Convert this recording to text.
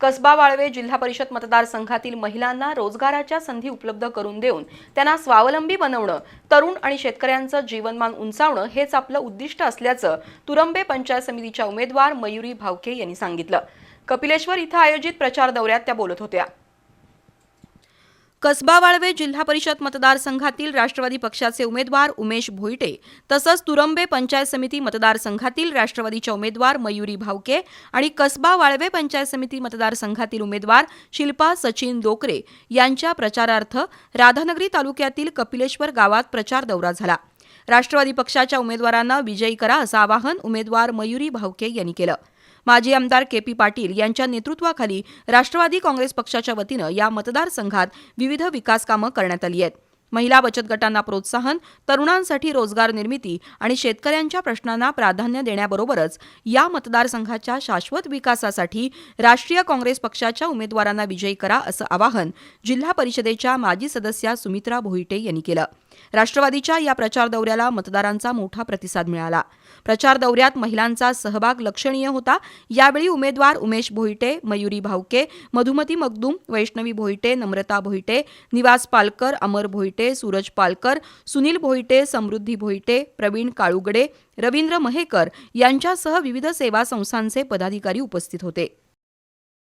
कसबा वाळवे जिल्हा परिषद मतदारसंघातील महिलांना रोजगाराच्या संधी उपलब्ध करून देऊन त्यांना स्वावलंबी बनवणं, तरुण आणि शेतकऱ्यांचं जीवनमान उंचावणं हेच आपलं उद्दिष्ट असल्याचं तुरंबे पंचायत समितीच्या उमेदवार मयुरी भावके यांनी सांगितलं। कपिलेश्वर इथं आयोजित प्रचार दौऱ्यात त्या बोलत होत्या। कसबा वाळवे जिल्हा परिषद मतदारसंघातील राष्ट्रवादी पक्षाचे उमेदवार उमेश भोईटे तसंच तुरंबे पंचायत समिती मतदारसंघातील राष्ट्रवादीच्या उमेदवार मयुरी भावके आणि कसबा वाळवे पंचायत समिती मतदारसंघातील उमेदवार शिल्पा सचिन डोकरे यांच्या प्रचारार्थ राधानगरी तालुक्यातील कपिलेश्वर गावात प्रचार दौरा झाला। राष्ट्रवादी पक्षाच्या उमेदवारांना विजयी करा असं आवाहन उमेदवार मयुरी भावके यांनी केलं। माजी आमदार के.पी. पाटील यांच्या नेतृत्वाखाली राष्ट्रवादी काँग्रेस पक्षाच्या वतीनं या मतदारसंघात विविध विकास कामं करण्यात आली आहेत। महिला बचत गटांना प्रोत्साहन, तरुणांसाठी रोजगार निर्मिती आणि शेतकऱ्यांच्या प्रश्नांना प्राधान्य देण्याबरोबरच या मतदारसंघाच्या शाश्वत विकासासाठी राष्ट्रीय काँग्रेस पक्षाच्या उमेदवारांना विजयी करा असं आवाहन जिल्हा परिषदेच्या माजी सदस्या सुमित्रा भोईटे यांनी केलं। राष्ट्रवादीच्या या प्रचार दौऱ्याला मतदारांचा मोठा प्रतिसाद मिळाला। प्रचार दौऱ्यात महिलांचा सहभाग लक्षणीय होता। यावेळी उमेदवार उमेश भोईटे, मयुरी भावके, मधुमती मगदूम, वैष्णवी भोईटे, नम्रता भोईटे, निवास पालकर, अमर भोईटे, सूरज पालकर, सुनील भोईटे, समृद्धी भोईटे, प्रवीण काळुगडे, रवींद्र महेकर यांच्यासह विविध सेवा संस्थांचे पदाधिकारी उपस्थित होते।